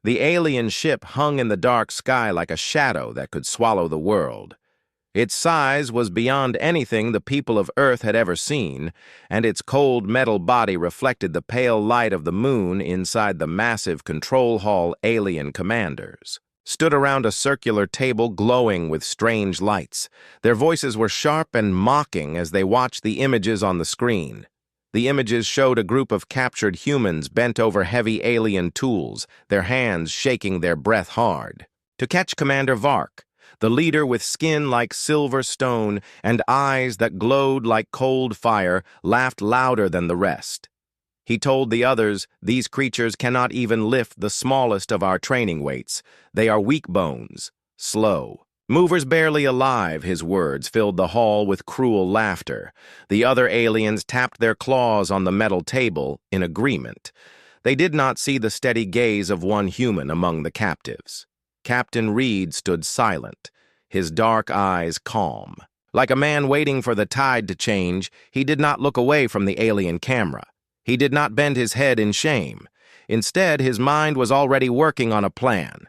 The alien ship hung in the dark sky like a shadow that could swallow the world. Its size was beyond anything the people of Earth had ever seen, and its cold metal body reflected the pale light of the moon inside the massive control hall. Alien commanders stood around a circular table glowing with strange lights. Their voices were sharp and mocking as they watched the images on the screen. The images showed a group of captured humans bent over heavy alien tools, their hands shaking, their breath hard. To catch Commander Vark, the leader with skin like silver stone and eyes that glowed like cold fire, laughed louder than the rest. He told the others, "These creatures cannot even lift the smallest of our training weights. They are weak bones, slow. Movers barely alive." His words filled the hall with cruel laughter. The other aliens tapped their claws on the metal table in agreement. They did not see the steady gaze of one human among the captives. Captain Reed stood silent, his dark eyes calm. Like a man waiting for the tide to change, he did not look away from the alien camera. He did not bend his head in shame. Instead, his mind was already working on a plan.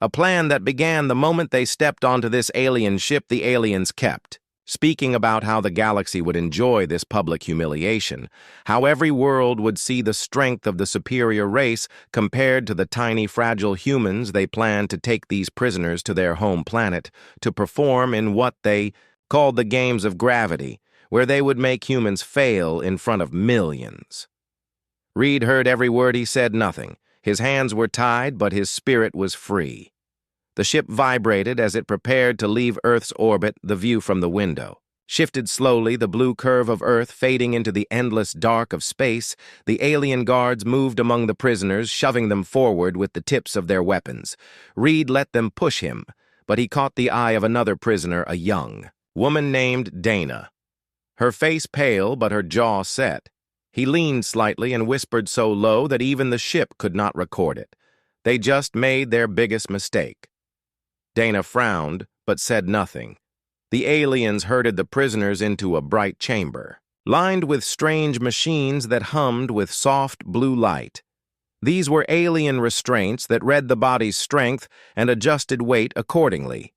A plan that began the moment they stepped onto this alien ship the aliens kept, speaking about how the galaxy would enjoy this public humiliation, how every world would see the strength of the superior race compared to the tiny, fragile humans. They planned to take these prisoners to their home planet to perform in what they called the games of gravity, where they would make humans fail in front of millions. Reed heard every word. He said nothing. His hands were tied, but his spirit was free. The ship vibrated as it prepared to leave Earth's orbit. The view from the window shifted slowly, the blue curve of Earth fading into the endless dark of space. The alien guards moved among the prisoners, shoving them forward with the tips of their weapons. Reed let them push him, but he caught the eye of another prisoner, a young woman named Dana. Her face pale, but her jaw set. He leaned slightly and whispered so low that even the ship could not record it. They just made their biggest mistake. Dana frowned, but said nothing. The aliens herded the prisoners into a bright chamber, lined with strange machines that hummed with soft blue light. These were alien restraints that read the body's strength and adjusted weight accordingly.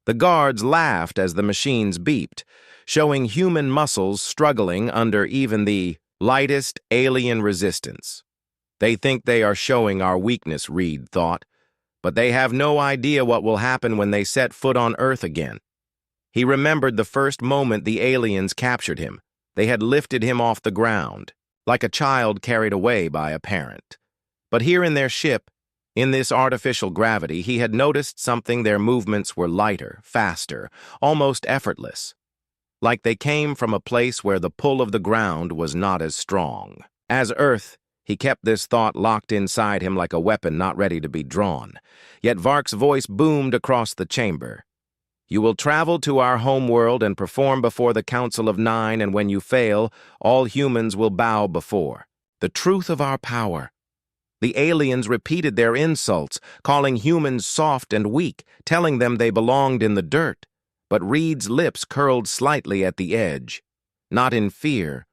The guards laughed as the machines beeped, showing human muscles struggling under even the lightest alien resistance. "They think they are showing our weakness," Reed thought, "but they have no idea what will happen when they set foot on Earth again." He remembered the first moment the aliens captured him. They had lifted him off the ground, like a child carried away by a parent. But here in their ship, in this artificial gravity, he had noticed something. Their movements were lighter, faster, almost effortless, like they came from a place where the pull of the ground was not as strong as Earth. He kept this thought locked inside him like a weapon not ready to be drawn. Yet Vark's voice boomed across the chamber. "You will travel to our homeworld and perform before the Council of Nine, and when you fail, all humans will bow before the truth of our power." The aliens repeated their insults, calling humans soft and weak, telling them they belonged in the dirt. But Reed's lips curled slightly at the edge, not in fear,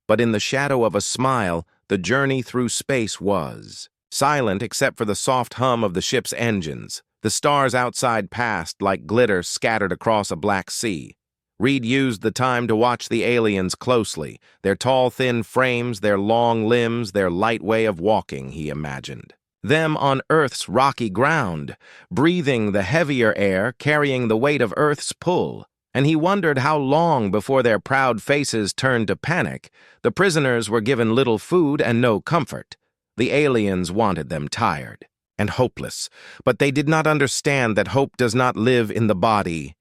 but in the shadow of a smile. The journey through space was silent except for the soft hum of the ship's engines. The stars outside passed like glitter scattered across a black sea. Reed used the time to watch the aliens closely, their tall, thin frames, their long limbs, their light way of walking. He imagined them on Earth's rocky ground, breathing the heavier air, carrying the weight of Earth's pull. And he wondered how long before their proud faces turned to panic. The prisoners were given little food and no comfort. The aliens wanted them tired and hopeless, but they did not understand that hope does not live in the body.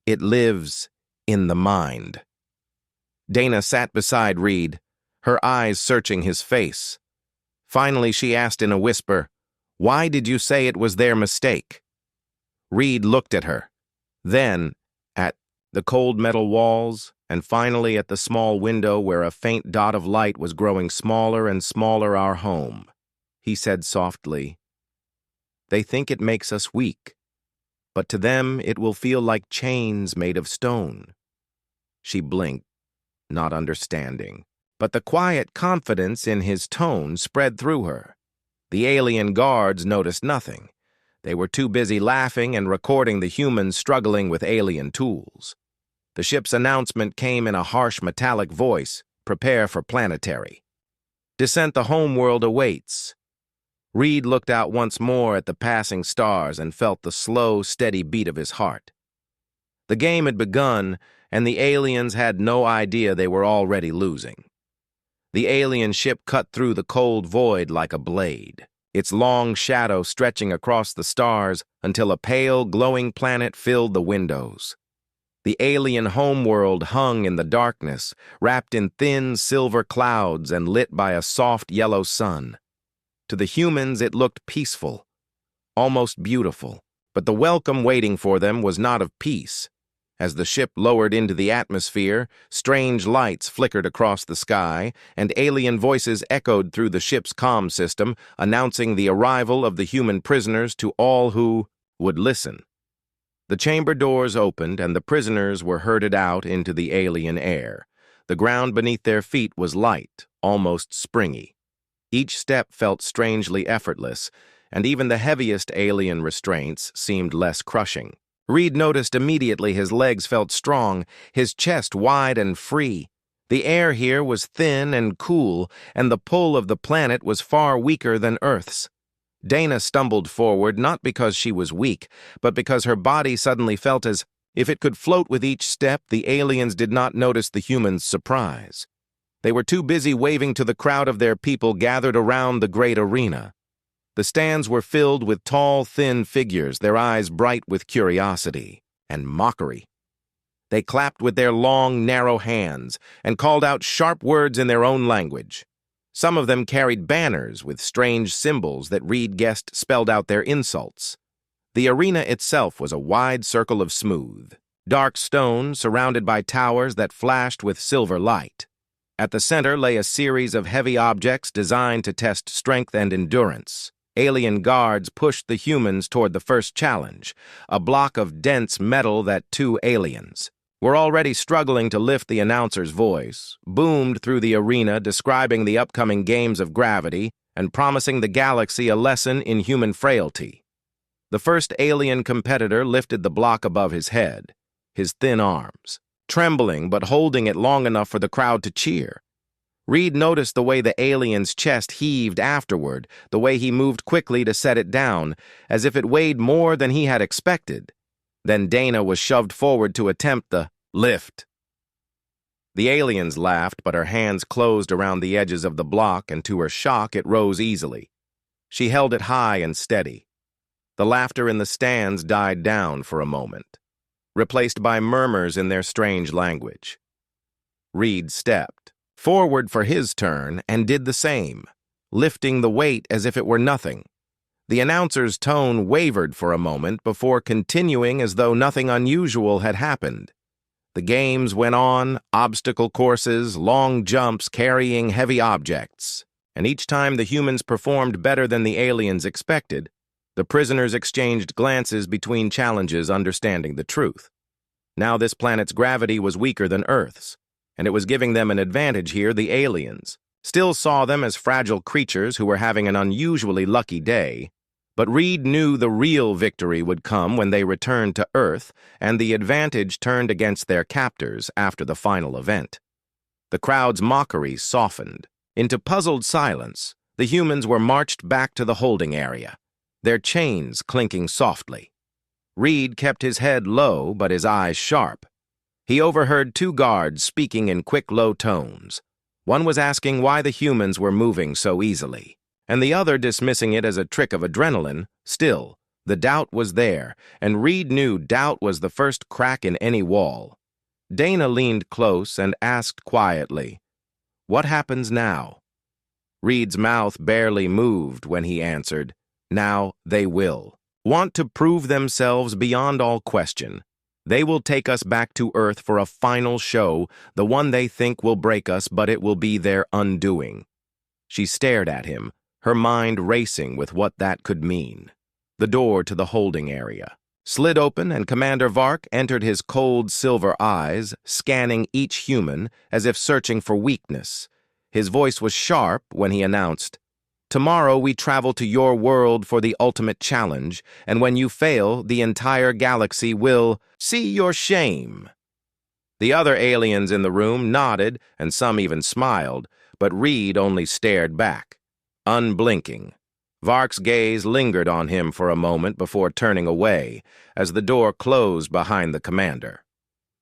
It lives in the mind. Dana sat beside Reed, her eyes searching his face. Finally, she asked in a whisper, "Why did you say it was their mistake?" Reed looked at her, then at the cold metal walls, and finally at the small window where a faint dot of light was growing smaller and smaller. "Our home," he said softly. "They think it makes us weak, but to them it will feel like chains made of stone." She blinked, not understanding, but the quiet confidence in his tone spread through her. The alien guards noticed nothing. They were too busy laughing and recording the humans struggling with alien tools. The ship's announcement came in a harsh metallic voice: "Prepare for planetary. Descent the homeworld awaits." Reed looked out once more at the passing stars and felt the slow, steady beat of his heart. The game had begun, and the aliens had no idea they were already losing. The alien ship cut through the cold void like a blade, its long shadow stretching across the stars until a pale, glowing planet filled the windows. The alien homeworld hung in the darkness, wrapped in thin silver clouds and lit by a soft yellow sun. To the humans it looked peaceful, almost beautiful, but the welcome waiting for them was not of peace. As the ship lowered into the atmosphere, strange lights flickered across the sky, and alien voices echoed through the ship's comm system, announcing the arrival of the human prisoners to all who would listen. The chamber doors opened, and the prisoners were herded out into the alien air. The ground beneath their feet was light, almost springy. Each step felt strangely effortless, and even the heaviest alien restraints seemed less crushing. Reed noticed immediately his legs felt strong, his chest wide and free. The air here was thin and cool, and the pull of the planet was far weaker than Earth's. Dana stumbled forward not because she was weak, but because her body suddenly felt as if it could float with each step. The aliens did not notice the humans' surprise. They were too busy waving to the crowd of their people gathered around the great arena. The stands were filled with tall, thin figures, their eyes bright with curiosity and mockery. They clapped with their long, narrow hands and called out sharp words in their own language. Some of them carried banners with strange symbols that Reed guessed spelled out their insults. The arena itself was a wide circle of smooth, dark stone surrounded by towers that flashed with silver light. At the center lay a series of heavy objects designed to test strength and endurance. Alien guards pushed the humans toward the first challenge, a block of dense metal that two aliens were already struggling to lift. The announcer's voice boomed through the arena, describing the upcoming games of gravity and promising the galaxy a lesson in human frailty. The first alien competitor lifted the block above his head, his thin arms trembling but holding it long enough for the crowd to cheer. Reed noticed the way the alien's chest heaved afterward, the way he moved quickly to set it down, as if it weighed more than he had expected. Then Dana was shoved forward to attempt the lift. The aliens laughed, but her hands closed around the edges of the block, and to her shock, it rose easily. She held it high and steady. The laughter in the stands died down for a moment, replaced by murmurs in their strange language. Reed stepped forward for his turn and did the same, lifting the weight as if it were nothing. The announcer's tone wavered for a moment before continuing as though nothing unusual had happened. The games went on, obstacle courses, long jumps carrying heavy objects, and each time the humans performed better than the aliens expected, the prisoners exchanged glances between challenges, understanding the truth. Now this planet's gravity was weaker than Earth's, and it was giving them an advantage here. The aliens still saw them as fragile creatures who were having an unusually lucky day, but Reed knew the real victory would come when they returned to Earth and the advantage turned against their captors after the final event. The crowd's mockery softened into puzzled silence. The humans were marched back to the holding area, their chains clinking softly. Reed kept his head low but his eyes sharp. He overheard two guards speaking in quick, low tones. One was asking why the humans were moving so easily, and the other dismissing it as a trick of adrenaline. Still, the doubt was there, and Reed knew doubt was the first crack in any wall. Dana leaned close and asked quietly, "What happens now?" Reed's mouth barely moved when he answered, "Now they will want to prove themselves beyond all question. They will take us back to Earth for a final show, the one they think will break us, but it will be their undoing." She stared at him, her mind racing with what that could mean. The door to the holding area slid open, and Commander Vark entered, his cold silver eyes scanning each human as if searching for weakness. His voice was sharp when he announced, Tomorrow we travel to your world for the ultimate challenge, and when you fail, the entire galaxy will see your shame." The other aliens in the room nodded, and some even smiled, but Reed only stared back, unblinking. Vark's gaze lingered on him for a moment before turning away, as the door closed behind the commander.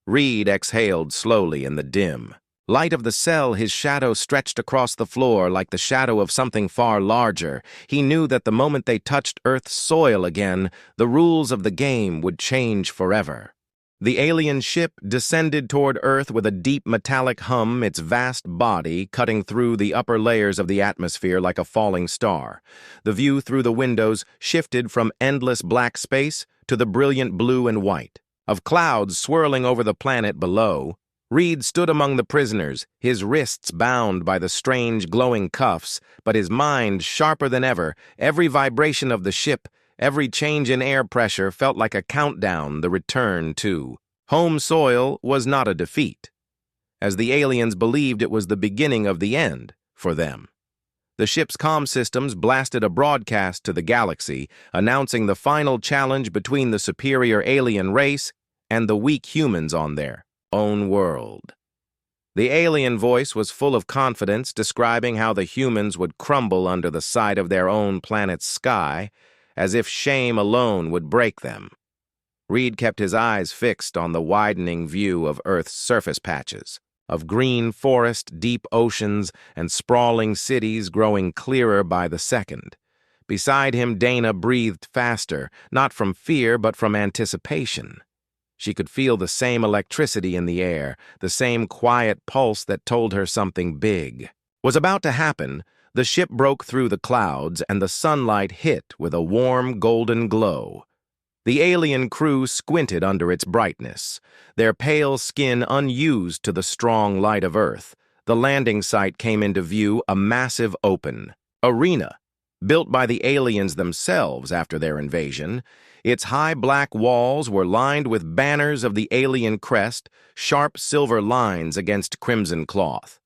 Reed exhaled slowly in the dim light of the cell. His shadow stretched across the floor like the shadow of something far larger. He knew that the moment they touched Earth's soil again, the rules of the game would change forever. The alien ship descended toward Earth with a deep metallic hum, its vast body cutting through the upper layers of the atmosphere like a falling star. The view through the windows shifted from endless black space to the brilliant blue and white of clouds swirling over the planet below. Reed stood among the prisoners, his wrists bound by the strange glowing cuffs, but his mind sharper than ever. Every vibration of the ship, every change in air pressure felt like a countdown. The return to home soil was not a defeat, as the aliens believed it was the beginning of the end for them. The ship's comm systems blasted a broadcast to the galaxy, announcing the final challenge between the superior alien race and the weak humans on their own world. The alien voice was full of confidence, describing how the humans would crumble under the sight of their own planet's sky, as if shame alone would break them. Reed kept his eyes fixed on the widening view of Earth's surface patches, of green forest, deep oceans, and sprawling cities growing clearer by the second. Beside him, Dana breathed faster, not from fear but from anticipation. She could feel the same electricity in the air, the same quiet pulse that told her something big was about to happen. The ship broke through the clouds, and the sunlight hit with a warm, golden glow. The alien crew squinted under its brightness, their pale skin unused to the strong light of Earth. The landing site came into view, a massive open arena, built by the aliens themselves after their invasion. Its high black walls were lined with banners of the alien crest, sharp silver lines against crimson cloth.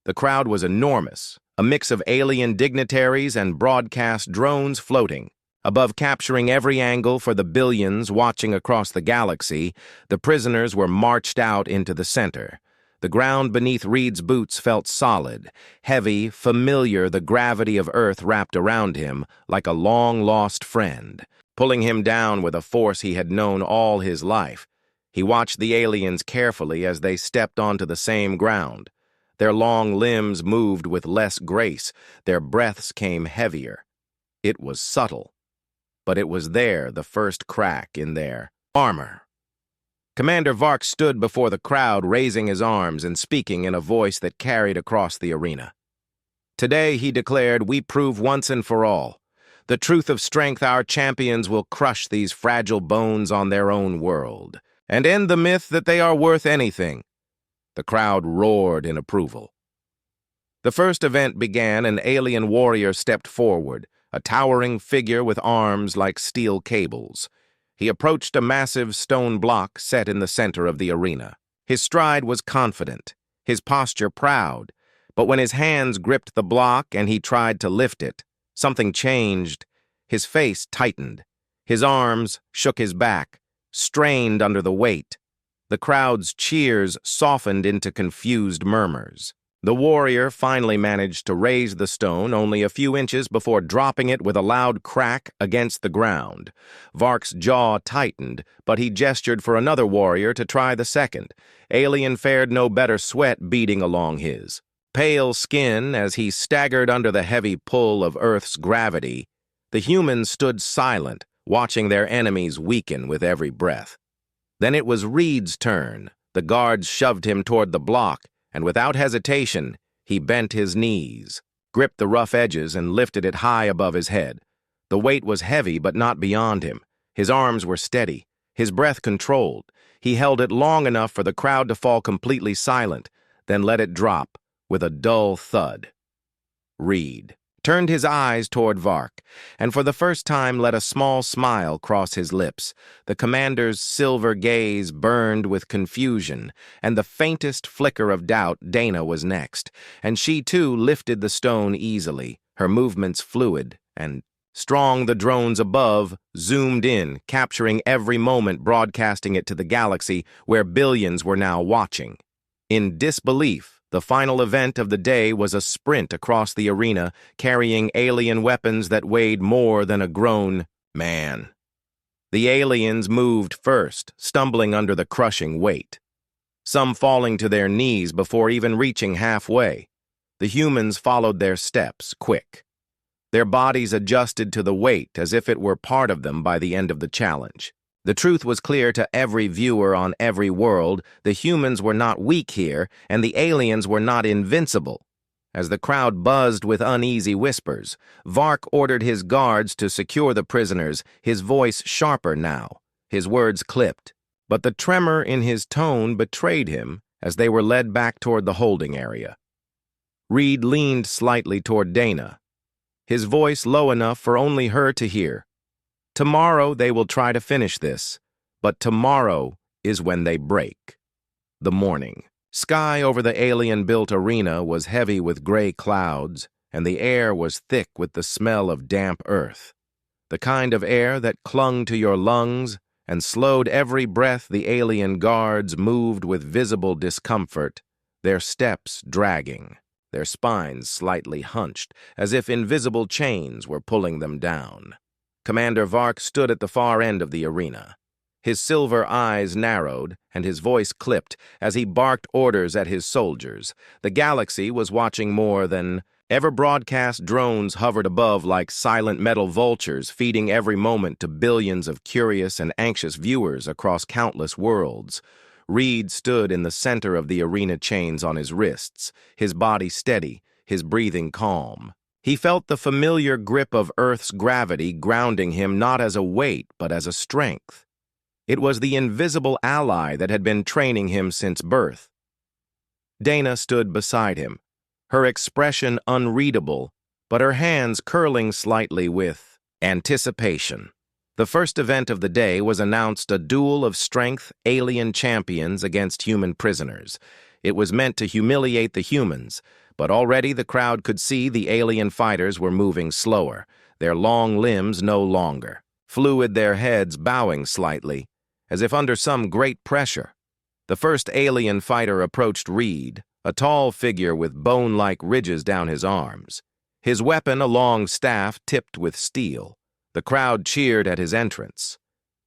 The crowd was enormous, a mix of alien dignitaries and broadcast drones floating above, capturing every angle for the billions watching across the galaxy. The prisoners were marched out into the center. The ground beneath Reed's boots felt solid, heavy, familiar. The gravity of Earth wrapped around him like a long-lost friend, pulling him down with a force he had known all his life. He watched the aliens carefully as they stepped onto the same ground. Their long limbs moved with less grace. Their breaths came heavier. It was subtle, but it was there, the first crack in their armor. Commander Vark stood before the crowd, raising his arms and speaking in a voice that carried across the arena. "Today," he declared, "we prove once and for all the truth of strength. Our champions will crush these fragile bones on their own world and end the myth that they are worth anything." The crowd roared in approval. The first event began. An alien warrior stepped forward, a towering figure with arms like steel cables. He approached a massive stone block set in the center of the arena. His stride was confident, his posture proud, but when his hands gripped the block and he tried to lift it, something changed. His face tightened. His arms shook his back, strained under the weight. The crowd's cheers softened into confused murmurs. The warrior finally managed to raise the stone only a few inches before dropping it with a loud crack against the ground. Vark's jaw tightened, but he gestured for another warrior to try the second. Alien fared no better, sweat beading along his pale skin as he staggered under the heavy pull of Earth's gravity. The humans stood silent, watching their enemies weaken with every breath. Then it was Reed's turn. The guards shoved him toward the block, and without hesitation, he bent his knees, gripped the rough edges, and lifted it high above his head. The weight was heavy, but not beyond him. His arms were steady, his breath controlled. He held it long enough for the crowd to fall completely silent, then let it drop with a dull thud. Reed turned his eyes toward Vark, and for the first time let a small smile cross his lips. The commander's silver gaze burned with confusion, and the faintest flicker of doubt. Dana was next, and she too lifted the stone easily, her movements fluid and strong. The drones above zoomed in, capturing every moment, broadcasting it to the galaxy where billions were now watching. In disbelief, the final event of the day was a sprint across the arena, carrying alien weapons that weighed more than a grown man. The aliens moved first, stumbling under the crushing weight, some falling to their knees before even reaching halfway. The humans followed their steps, quick. Their bodies adjusted to the weight as if it were part of them by the end of the challenge. The truth was clear to every viewer on every world. The humans were not weak here, and the aliens were not invincible. As the crowd buzzed with uneasy whispers, Vark ordered his guards to secure the prisoners, his voice sharper now, his words clipped. But the tremor in his tone betrayed him as they were led back toward the holding area. Reed leaned slightly toward Dana, his voice low enough for only her to hear. Tomorrow they will try to finish this, but tomorrow is when they break. The morning. Sky over the alien-built arena was heavy with gray clouds, and the air was thick with the smell of damp earth. The kind of air that clung to your lungs and slowed every breath. The alien guards moved with visible discomfort, their steps dragging, their spines slightly hunched, as if invisible chains were pulling them down. Commander Vark stood at the far end of the arena. His silver eyes narrowed, and his voice clipped as he barked orders at his soldiers. The galaxy was watching more than ever. Broadcast drones hovered above like silent metal vultures, feeding every moment to billions of curious and anxious viewers across countless worlds. Reed stood in the center of the arena, chains on his wrists, his body steady, his breathing calm. He felt the familiar grip of Earth's gravity grounding him, not as a weight, but as a strength. It was the invisible ally that had been training him since birth. Dana stood beside him, her expression unreadable, but her hands curling slightly with anticipation. The first event of the day was announced: a duel of strength, alien champions against human prisoners. It was meant to humiliate the humans, but already the crowd could see the alien fighters were moving slower, their long limbs no longer fluid, their heads bowing slightly, as if under some great pressure. The first alien fighter approached Reed, a tall figure with bone-like ridges down his arms, his weapon a long staff tipped with steel. The crowd cheered at his entrance,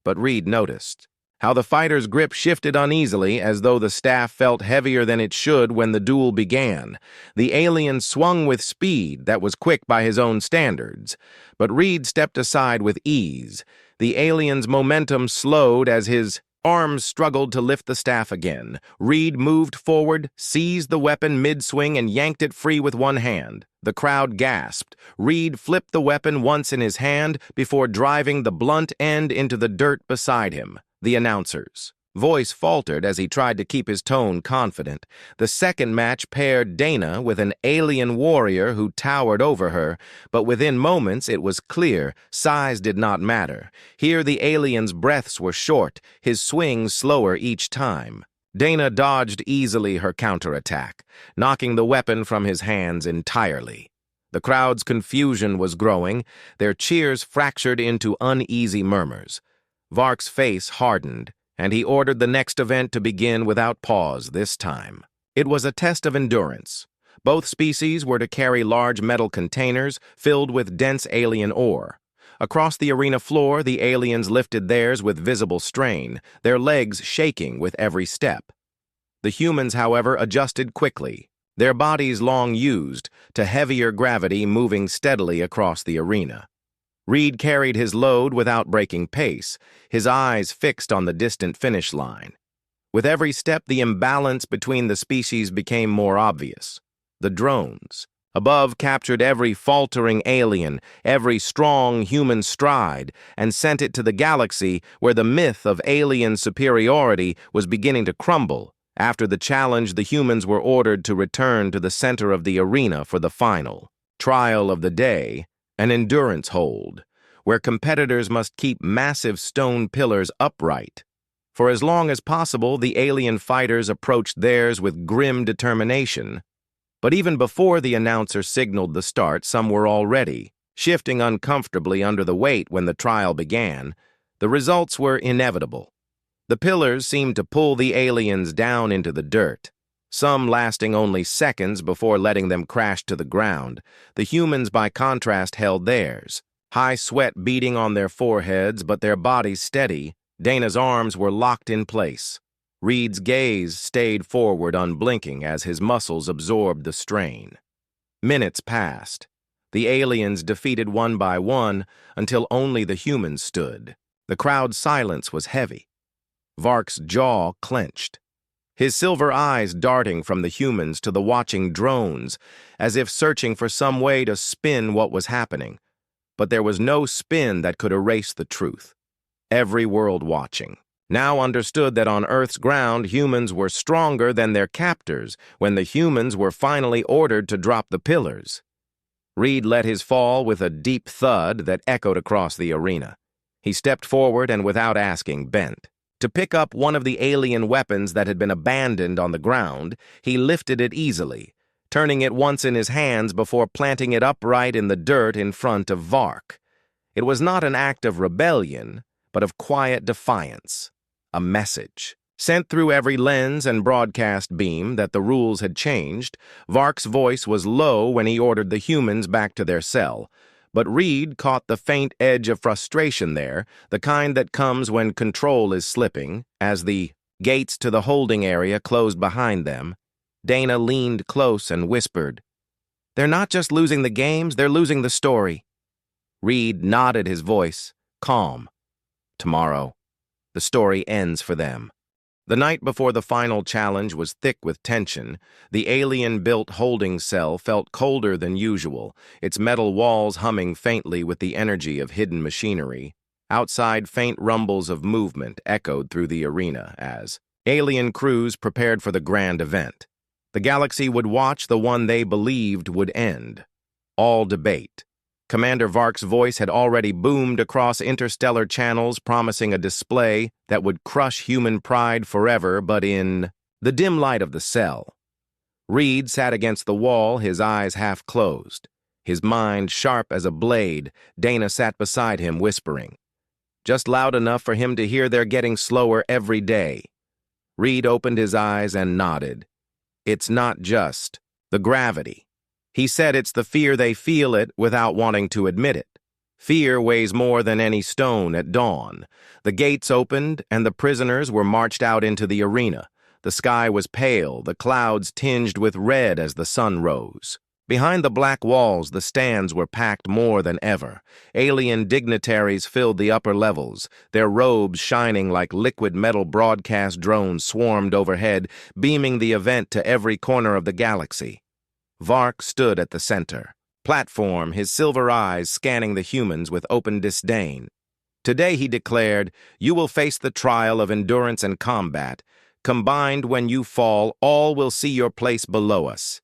but Reed noticed how the fighter's grip shifted uneasily, as though the staff felt heavier than it should when the duel began. The alien swung with speed that was quick by his own standards, but Reed stepped aside with ease. The alien's momentum slowed as his arms struggled to lift the staff again. Reed moved forward, seized the weapon mid-swing, and yanked it free with one hand. The crowd gasped. Reed flipped the weapon once in his hand before driving the blunt end into the dirt beside him. The announcer's voice faltered as he tried to keep his tone confident. The second match paired Dana with an alien warrior who towered over her, but within moments it was clear size did not matter. Here the alien's breaths were short, his swings slower each time. Dana dodged easily her counterattack, knocking the weapon from his hands entirely. The crowd's confusion was growing, their cheers fractured into uneasy murmurs. Vark's face hardened, and he ordered the next event to begin without pause this time. It was a test of endurance. Both species were to carry large metal containers filled with dense alien ore. Across the arena floor, the aliens lifted theirs with visible strain, their legs shaking with every step. The humans, however, adjusted quickly, their bodies long used to heavier gravity, moving steadily across the arena. Reed carried his load without breaking pace, his eyes fixed on the distant finish line. With every step, the imbalance between the species became more obvious. The drones above captured every faltering alien, every strong human stride, and sent it to the galaxy where the myth of alien superiority was beginning to crumble. After the challenge, the humans were ordered to return to the center of the arena for the final trial of the day, an endurance hold, where competitors must keep massive stone pillars upright. For as long as possible, the alien fighters approached theirs with grim determination, But even before the announcer signaled the start, some were already shifting uncomfortably under the weight when the trial began. The results were inevitable. The pillars seemed to pull the aliens down into the dirt, some lasting only seconds before letting them crash to the ground. The humans, by contrast, held theirs, high sweat beading on their foreheads, but their bodies steady. Dana's arms were locked in place. Reed's gaze stayed forward, unblinking, as his muscles absorbed the strain. Minutes passed. The aliens defeated one by one until only the humans stood. The crowd's silence was heavy. Vark's jaw clenched, his silver eyes darting from the humans to the watching drones, as if searching for some way to spin what was happening. But there was no spin that could erase the truth. Every world watching now understood that on Earth's ground, humans were stronger than their captors when the humans were finally ordered to drop the pillars. Reed let his fall with a deep thud that echoed across the arena. He stepped forward and, without asking, bent to pick up one of the alien weapons that had been abandoned on the ground. He lifted it easily, turning it once in his hands before planting it upright in the dirt in front of Vark. It was not an act of rebellion, but of quiet defiance. A message sent through every lens and broadcast beam that the rules had changed. Vark's voice was low when he ordered the humans back to their cell, but Reed caught the faint edge of frustration there, the kind that comes when control is slipping. As the gates to the holding area closed behind them, Dana leaned close and whispered, "They're not just losing the games, they're losing the story." Reed nodded, his voice calm. "Tomorrow, the story ends for them." The night before the final challenge was thick with tension. The alien-built holding cell felt colder than usual, its metal walls humming faintly with the energy of hidden machinery. Outside, faint rumbles of movement echoed through the arena as alien crews prepared for the grand event. The galaxy would watch the one they believed would end. All debate. Commander Vark's voice had already boomed across interstellar channels, promising a display that would crush human pride forever. But in the dim light of the cell, Reed sat against the wall, his eyes half closed, his mind sharp as a blade. Dana sat beside him, whispering, just loud enough for him to hear. "They're getting slower every day." Reed opened his eyes and nodded. "It's not just the gravity," he said. "It's the fear they feel it without wanting to admit it. Fear weighs more than any stone at dawn." The gates opened, and the prisoners were marched out into the arena. The sky was pale, the clouds tinged with red as the sun rose. Behind the black walls, the stands were packed more than ever. Alien dignitaries filled the upper levels, their robes shining like liquid metal. Broadcast drones swarmed overhead, beaming the event to every corner of the galaxy. Vark stood at the center platform, his silver eyes scanning the humans with open disdain. "Today," he declared, "you will face the trial of endurance and combat. Combined, when you fall, all will see your place below us."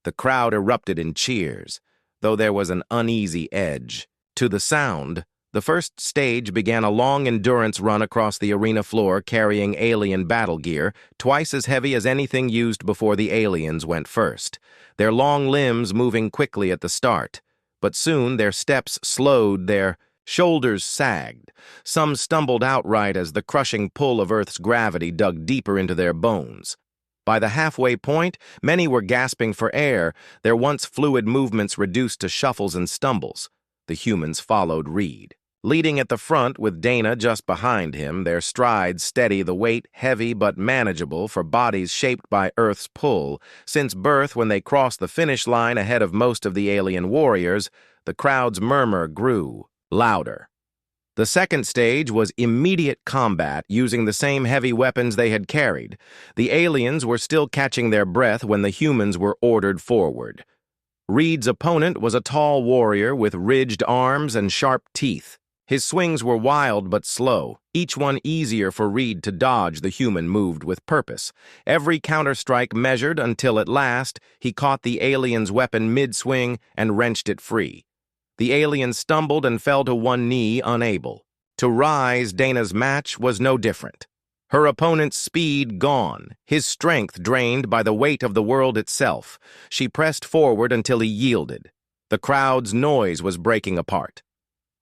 The crowd erupted in cheers, though there was an uneasy edge to the sound. The first stage began a long endurance run across the arena floor, carrying alien battle gear, twice as heavy as anything used before the aliens went first, their long limbs moving quickly at the start. But soon their steps slowed, their shoulders sagged. Some stumbled outright as the crushing pull of Earth's gravity dug deeper into their bones. By the halfway point, many were gasping for air, their once fluid movements reduced to shuffles and stumbles. The humans followed Reed, leading at the front with Dana just behind him, their strides steady, the weight heavy but manageable for bodies shaped by Earth's pull. Since birth, when they crossed the finish line ahead of most of the alien warriors, the crowd's murmur grew louder. The second stage was immediate combat, using the same heavy weapons they had carried. The aliens were still catching their breath when the humans were ordered forward. Reed's opponent was a tall warrior with ridged arms and sharp teeth. His swings were wild but slow, each one easier for Reed to dodge. The human moved with purpose, every counterstrike measured, until at last he caught the alien's weapon mid-swing and wrenched it free. The alien stumbled and fell to one knee, unable to rise. Dana's match was no different. Her opponent's speed gone, his strength drained by the weight of the world itself. She pressed forward until he yielded. The crowd's noise was breaking apart.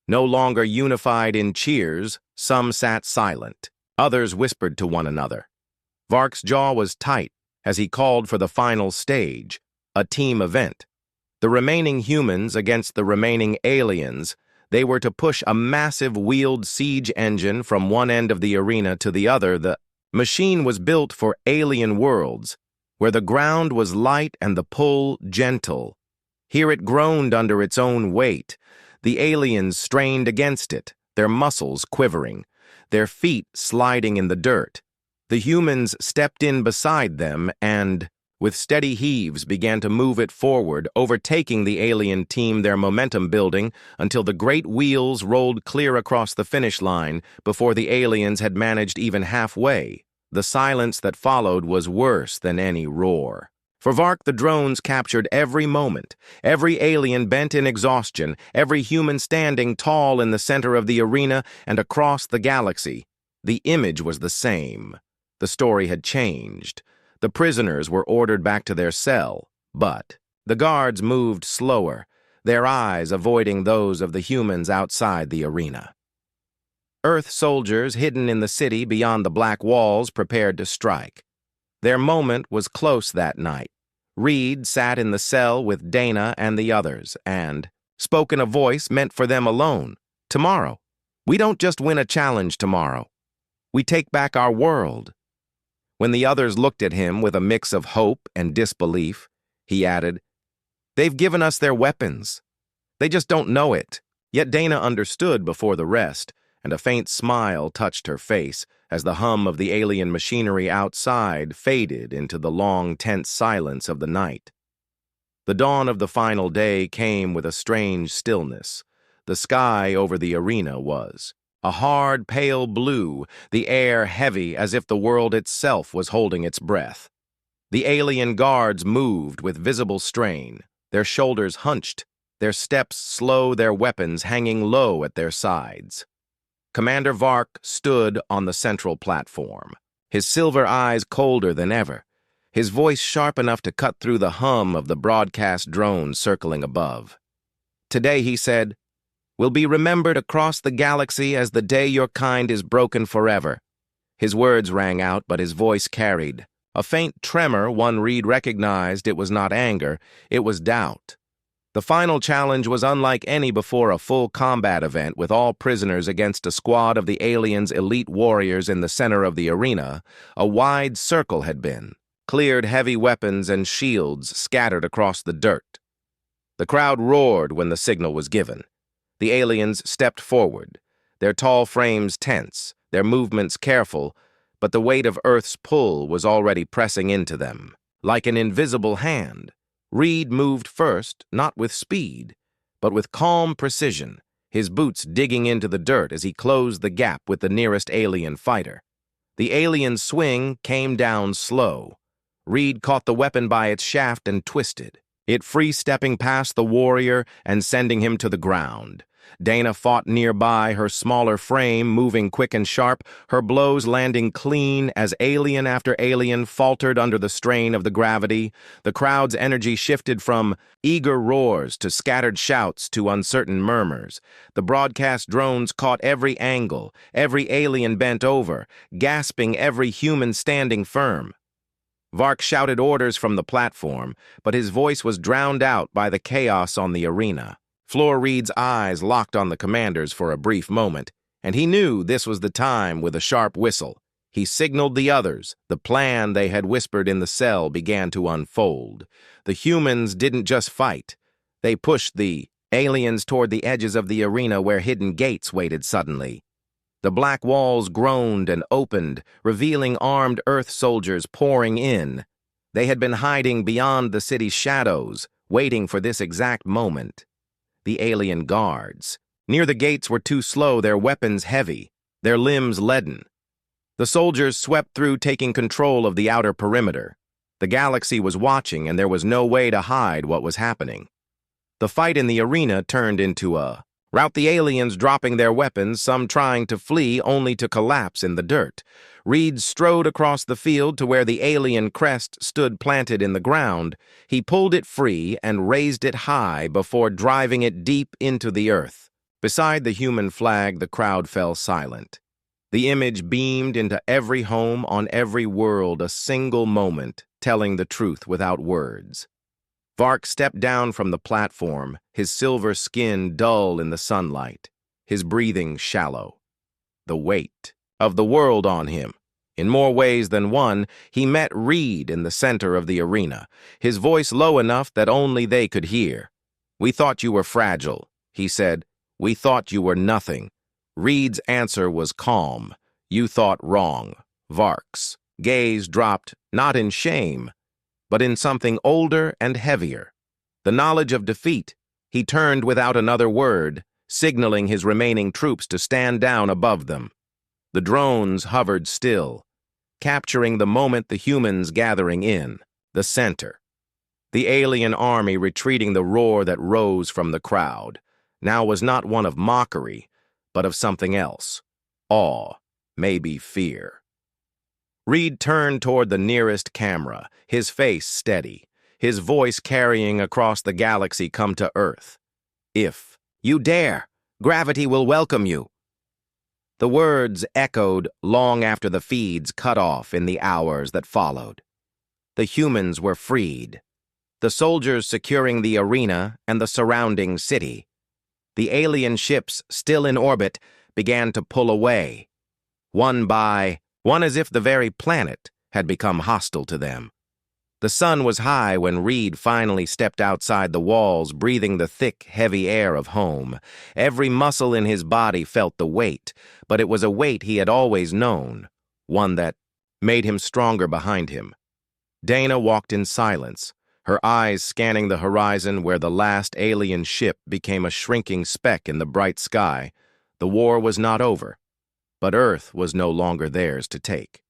No longer unified in cheers, some sat silent. Others whispered to one another. Vark's jaw was tight as he called for the final stage, a team event. The remaining humans against the remaining aliens, they were to push a massive wheeled siege engine from one end of the arena to the other. The machine was built for alien worlds, where the ground was light and the pull gentle. Here it groaned under its own weight. The aliens strained against it, their muscles quivering, their feet sliding in the dirt. The humans stepped in beside them and, with steady heaves, began to move it forward, overtaking the alien team, their momentum building until the great wheels rolled clear across the finish line before the aliens had managed even halfway. The silence that followed was worse than any roar. For Vark, the drones captured every moment, every alien bent in exhaustion, every human standing tall in the center of the arena and across the galaxy. The image was the same. The story had changed. The prisoners were ordered back to their cell, but the guards moved slower, their eyes avoiding those of the humans outside the arena. Earth soldiers hidden in the city beyond the black walls prepared to strike. Their moment was close that night. Reed sat in the cell with Dana and the others and spoke in a voice meant for them alone. Tomorrow. We don't just win a challenge tomorrow. We take back our world. When the others looked at him with a mix of hope and disbelief, he added, "They've given us their weapons. They just don't know it." Yet Dana understood before the rest, and a faint smile touched her face as the hum of the alien machinery outside faded into the long, tense silence of the night. The dawn of the final day came with a strange stillness. The sky over the arena was a hard, pale blue, the air heavy as if the world itself was holding its breath. The alien guards moved with visible strain, their shoulders hunched, their steps slow, their weapons hanging low at their sides. Commander Vark stood on the central platform, his silver eyes colder than ever, his voice sharp enough to cut through the hum of the broadcast drones circling above. Today, he said, will be remembered across the galaxy as the day your kind is broken forever. His words rang out, but his voice carried a faint tremor. One Reed recognized it was not anger, it was doubt. The final challenge was unlike any before, a full combat event with all prisoners against a squad of the aliens' elite warriors in the center of the arena. A wide circle had been, cleared heavy weapons and shields scattered across the dirt. The crowd roared when the signal was given. The aliens stepped forward, their tall frames tense, their movements careful, but the weight of Earth's pull was already pressing into them, like an invisible hand. Reed moved first, not with speed, but with calm precision, his boots digging into the dirt as he closed the gap with the nearest alien fighter. The alien's swing came down slow. Reed caught the weapon by its shaft and twisted, it free-stepping past the warrior and sending him to the ground. Dana fought nearby, her smaller frame moving quick and sharp, her blows landing clean as alien after alien faltered under the strain of the gravity. The crowd's energy shifted from eager roars to scattered shouts to uncertain murmurs. The broadcast drones caught every angle, every alien bent over, gasping every human standing firm. Vark shouted orders from the platform, but his voice was drowned out by the chaos on the arena. Floor Reed's eyes locked on the commanders for a brief moment, and he knew this was the time. With a sharp whistle, he signaled the others. The plan they had whispered in the cell began to unfold. The humans didn't just fight. They pushed the aliens toward the edges of the arena where hidden gates waited suddenly. The black walls groaned and opened, revealing armed Earth soldiers pouring in. They had been hiding beyond the city's shadows, waiting for this exact moment. The alien guards near the gates were too slow, their weapons heavy, their limbs leaden. The soldiers swept through, taking control of the outer perimeter. The galaxy was watching, and there was no way to hide what was happening. The fight in the arena turned into a Rout the aliens dropping their weapons, some trying to flee only to collapse in the dirt. Reed strode across the field to where the alien crest stood planted in the ground. He pulled it free and raised it high before driving it deep into the earth. Beside the human flag, the crowd fell silent. The image beamed into every home on every world, a single moment, telling the truth without words. Vark stepped down from the platform, his silver skin dull in the sunlight, his breathing shallow. The weight of the world on him. In more ways than one, he met Reed in the center of the arena, his voice low enough that only they could hear. "We thought you were fragile," he said. "We thought you were nothing." Reed's answer was calm. "You thought wrong." Vark's gaze dropped, not in shame, but in something older and heavier. The knowledge of defeat. He turned without another word, signaling his remaining troops to stand down above them. The drones hovered still, capturing the moment the humans gathering in, the center. The alien army retreating. The roar that rose from the crowd now was not one of mockery, but of something else. Awe, maybe fear. Reed turned toward the nearest camera, his face steady, his voice carrying across the galaxy come to Earth. "If you dare, gravity will welcome you." The words echoed long after the feeds cut off in the hours that followed. The humans were freed, the soldiers securing the arena and the surrounding city. The alien ships, still in orbit, began to pull away, one by one, as if the very planet had become hostile to them. The sun was high when Reed finally stepped outside the walls, breathing the thick, heavy air of home. Every muscle in his body felt the weight, but it was a weight he had always known, one that made him stronger behind him. Dana walked in silence, her eyes scanning the horizon where the last alien ship became a shrinking speck in the bright sky. The war was not over, but Earth was no longer theirs to take.